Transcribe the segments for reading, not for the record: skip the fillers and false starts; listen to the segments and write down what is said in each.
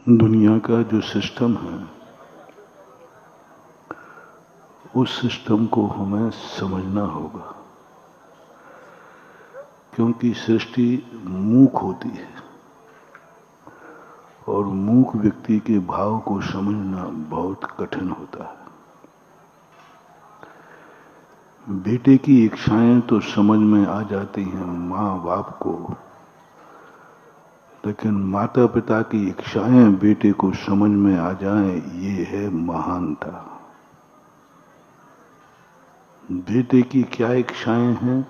दुनिया का जो सिस्टम है उस सिस्टम को हमें समझना होगा, क्योंकि सृष्टि मूक होती है और मूक व्यक्ति के भाव को समझना बहुत कठिन होता है। बेटे की इच्छाएं तो समझ में आ जाती हैं माँ बाप को, लेकिन माता पिता की इच्छाएं बेटे को समझ में आ जाएं, ये है महानता। बेटे की क्या इच्छाएं हैं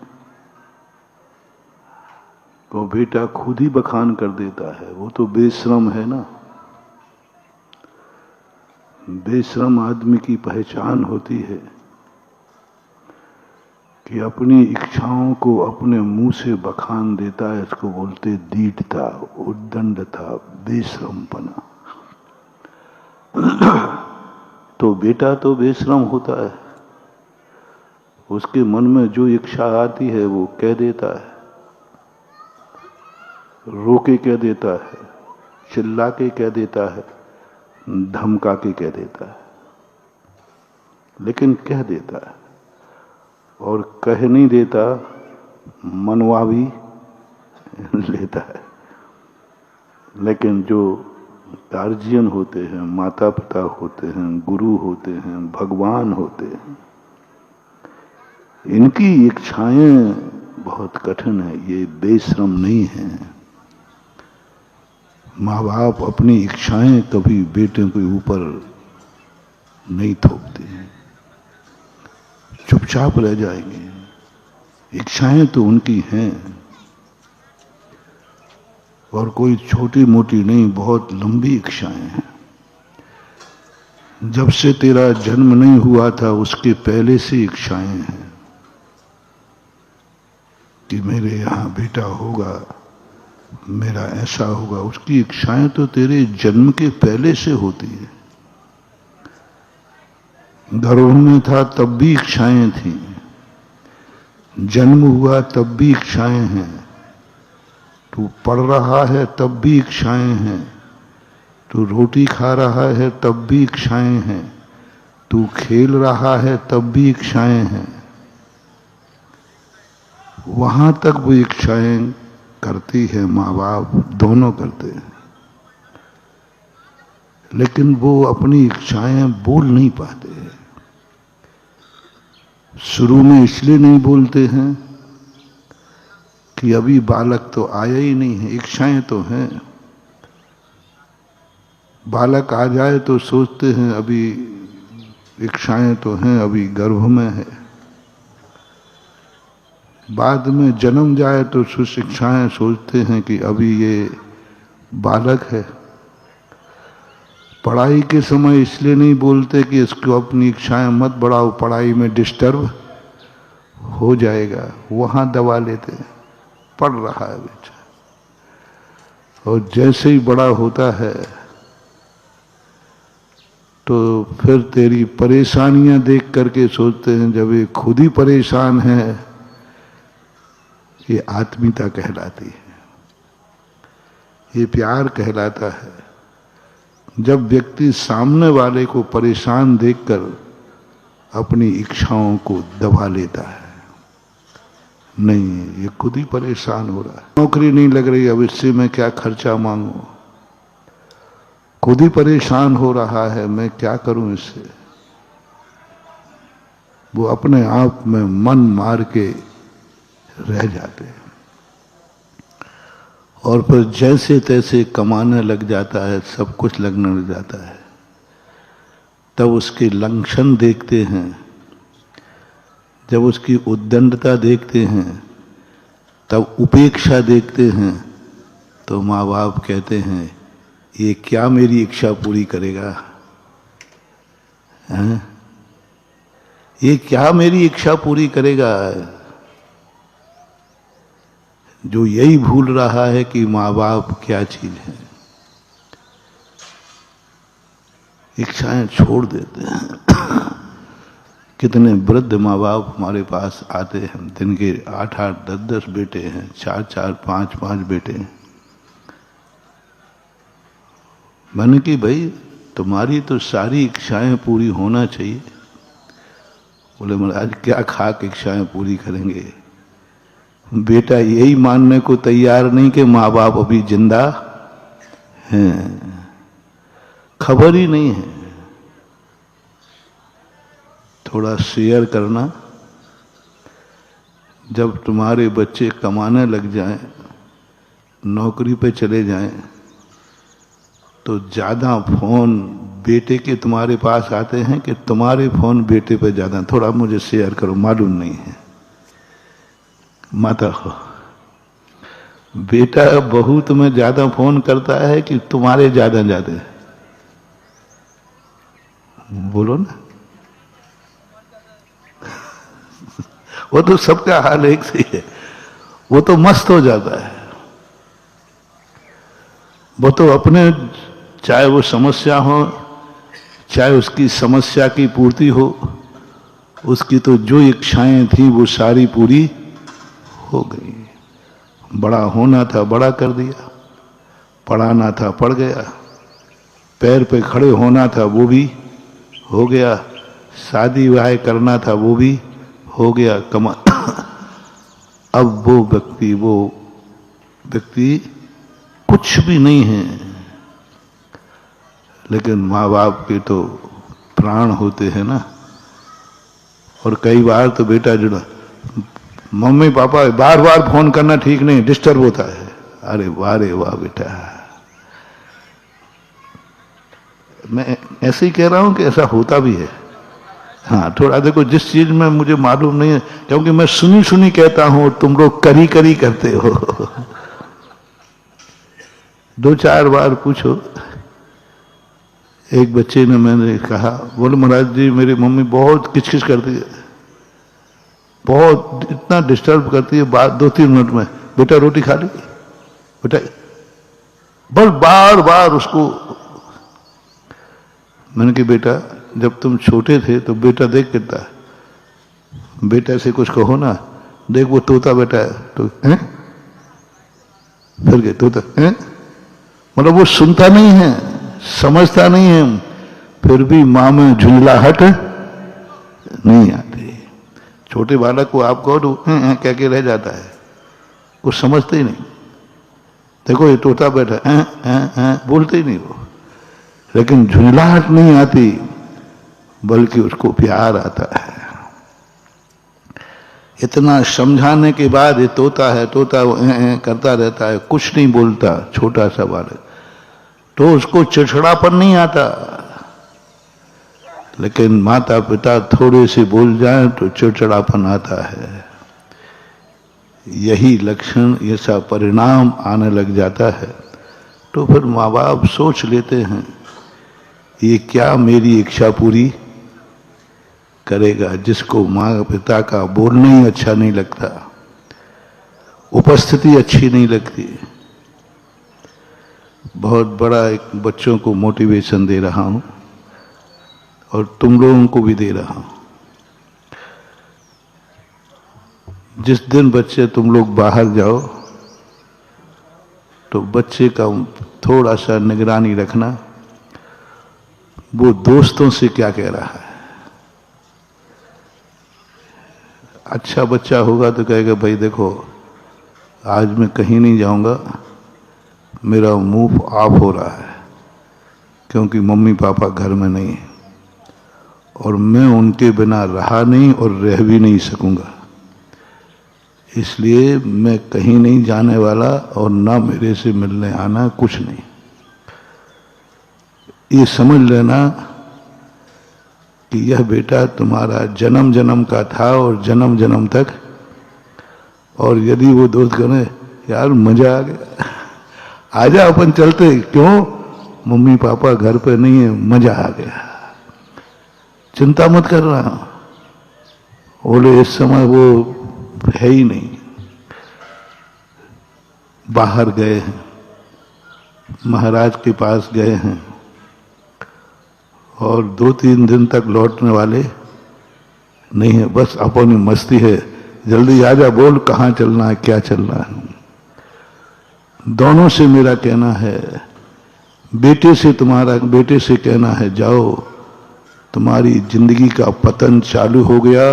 तो बेटा खुद ही बखान कर देता है। वो तो बेशरम है ना। बेशरम आदमी की पहचान होती है कि अपनी इच्छाओं को अपने मुंह से बखान देता है। इसको बोलते दीठता, उद्दंडता, बेशरमपना। तो बेटा तो बेशरम होता है, उसके मन में जो इच्छा आती है वो कह देता है, रोके कह देता है, चिल्ला के कह देता है, धमका के कह देता है, लेकिन कह देता है। और कह नहीं देता, मनवा भी लेता है। लेकिन जो गार्जियन होते हैं, माता पिता होते हैं, गुरु होते हैं, भगवान होते हैं, इनकी इच्छाएं बहुत कठिन है। ये बेशरम नहीं है। माँ बाप अपनी इच्छाएं कभी बेटे के ऊपर नहीं थोपते हैं, चुपचाप रह जाएंगे। इच्छाएं तो उनकी हैं, और कोई छोटी मोटी नहीं, बहुत लंबी इच्छाएं हैं। जब से तेरा जन्म नहीं हुआ था उसके पहले से इच्छाएं हैं कि मेरे यहां बेटा होगा, मेरा ऐसा होगा। उसकी इच्छाएं तो तेरे जन्म के पहले से होती है। गर्भ में था तब भी इच्छाएं थी, जन्म हुआ तब भी इच्छाएं हैं, तू पढ़ रहा है तब भी इच्छाएं हैं, तू रोटी खा रहा है तब भी इच्छाएं हैं, तू खेल रहा है तब भी इच्छाएं हैं। वहां तक वो इच्छाएं करती है माँ बाप, दोनों करते हैं। लेकिन वो अपनी इच्छाएं बोल नहीं पाते हैं। शुरू में इसलिए नहीं बोलते हैं कि अभी बालक तो आया ही नहीं है, इच्छाएं तो हैं। बालक आ जाए तो सोचते हैं अभी इच्छाएं तो हैं, अभी गर्भ में है। बाद में जन्म जाए तो इच्छाएं सोचते हैं कि अभी ये बालक है। पढ़ाई के समय इसलिए नहीं बोलते कि इसको अपनी इच्छाएं मत बढ़ाओ, पढ़ाई में डिस्टर्ब हो जाएगा, वहां दबा लेते हैं। पढ़ रहा है बेटा, और जैसे ही बड़ा होता है तो फिर तेरी परेशानियां देख करके सोचते हैं जब ये खुद ही परेशान है, ये आत्मीयता कहलाती है, ये प्यार कहलाता है। जब व्यक्ति सामने वाले को परेशान देखकर अपनी इच्छाओं को दबा लेता है, नहीं ये खुद ही परेशान हो रहा है। नौकरी नहीं लग रही, अब इससे मैं क्या खर्चा मांगू, खुद ही परेशान हो रहा है, मैं क्या करूं इससे। वो अपने आप में मन मार के रह जाते हैं और फिर जैसे तैसे कमाने लग जाता है, सब कुछ लगने लग जाता है। तब उसके लक्षण देखते हैं, जब उसकी उद्दंडता देखते हैं, तब उपेक्षा देखते हैं, तो माँ बाप कहते हैं ये क्या मेरी इच्छा पूरी करेगा, हैं? ये क्या मेरी इच्छा पूरी करेगा। जो यही भूल रहा है कि माँ बाप क्या चीज है, इच्छाएं छोड़ देते हैं। कितने वृद्ध माँ बाप हमारे पास आते हैं, दिन के 8-8, 10-10 बेटे हैं, 4-4, 5-5 बेटे हैं। मैंने कि भाई तुम्हारी तो सारी इच्छाएं पूरी होना चाहिए। बोले महाराज क्या खा के इच्छाएं पूरी करेंगे। बेटा यही मानने को तैयार नहीं कि माँ बाप अभी जिंदा हैं, खबर ही नहीं है। थोड़ा शेयर करना, जब तुम्हारे बच्चे कमाने लग जाएं, नौकरी पे चले जाएं, तो ज्यादा फोन बेटे के तुम्हारे पास आते हैं कि तुम्हारे फोन बेटे पे ज्यादा? थोड़ा मुझे शेयर करो, मालूम नहीं है। माता हो, बेटा बहू तुम्हें ज्यादा फोन करता है कि तुम्हारे ज्यादा ज्यादा? बोलो ना। वो तो सबका हाल एक से है। वो तो मस्त हो जाता है। वो तो अपने, चाहे वो समस्या हो, चाहे उसकी समस्या की पूर्ति हो, उसकी तो जो इच्छाएं थी वो सारी पूरी हो गई। बड़ा होना था बड़ा कर दिया, पढ़ाना था पढ़ गया, पैर पे खड़े होना था वो भी हो गया, शादी विवाह करना था वो भी हो गया, कमा अब वो व्यक्ति कुछ भी नहीं है। लेकिन माँ बाप के तो प्राण होते हैं ना। और कई बार तो बेटा जुड़ा, मम्मी पापा बार बार फोन करना ठीक नहीं, डिस्टर्ब होता है। अरे वाह रे वाह बेटा, मैं ऐसे ही कह रहा हूं कि ऐसा होता भी है। हाँ, थोड़ा देखो, जिस चीज में मुझे मालूम नहीं है, क्योंकि मैं सुनी सुनी कहता हूं, तुम लोग करी करी करते हो। 2-4 बार पूछो। एक बच्चे ने, मैंने कहा, बोले महाराज जी मेरी मम्मी बहुत किचकिच करती है, बहुत इतना डिस्टर्ब करती है, बात 2-3 मिनट में, बेटा रोटी खा ली बेटा, बस बार बार उसको। मैंने कहा बेटा जब तुम छोटे थे तो बेटा देख कितना है, बेटा से कुछ कहो ना, देख वो तोता बेटा है तो है, फिर के तोता है, मतलब वो सुनता नहीं है, समझता नहीं है, फिर भी मां में झुंझलाहट नहीं आती। छोटे बालक को आप कहो तो कह के रह जाता है, कुछ समझते ही नहीं। देखो ये तोता बैठा है, बोलते ही नहीं वो, लेकिन झुंझलाहट नहीं आती, बल्कि उसको प्यार आता है। इतना समझाने के बाद ये तोता है, तोता वो करता रहता है, कुछ नहीं बोलता, छोटा सा बालक, तो उसको चिड़चिड़ापन नहीं आता। लेकिन माता पिता थोड़े से बोल जाएं तो चिड़चिड़ापन आता है। यही लक्षण, ऐसा परिणाम आने लग जाता है। तो फिर माँ बाप सोच लेते हैं ये क्या मेरी इच्छा पूरी करेगा, जिसको माँ पिता का बोलना ही अच्छा नहीं लगता, उपस्थिति अच्छी नहीं लगती। बहुत बड़ा एक बच्चों को मोटिवेशन दे रहा हूं और तुम लोगों को भी दे रहा हूं। जिस दिन बच्चे तुम लोग बाहर जाओ तो बच्चे का थोड़ा सा निगरानी रखना, वो दोस्तों से क्या कह रहा है। अच्छा बच्चा होगा तो कहेगा भाई देखो आज मैं कहीं नहीं जाऊंगा, मेरा मुंह ऑफ हो रहा है क्योंकि मम्मी पापा घर में नहीं है और मैं उनके बिना रहा नहीं और रह भी नहीं सकूंगा, इसलिए मैं कहीं नहीं जाने वाला और ना मेरे से मिलने आना, कुछ नहीं। ये समझ लेना कि यह बेटा तुम्हारा जन्म जन्म का था और जन्म जन्म तक। और यदि वो दोस्त करें यार मजा आ गया, आजा अपन चलते, क्यों, मम्मी पापा घर पे नहीं है, मजा आ गया, चिंता मत करना, बोले इस समय वो है ही नहीं, बाहर गए हैं, महाराज के पास गए हैं और 2-3 दिन तक लौटने वाले नहीं है, बस अपनी मस्ती है, जल्दी आजा, बोल कहाँ चलना है, क्या चलना है। दोनों से मेरा कहना है, बेटे से कहना है जाओ, तुम्हारी जिंदगी का पतन चालू हो गया,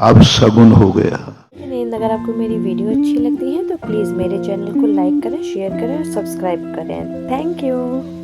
अब शगुन हो गया। लेकिन अगर आपको मेरी वीडियो अच्छी लगती है तो प्लीज़ मेरे चैनल को लाइक करें, शेयर करें और सब्सक्राइब करें। Thank you.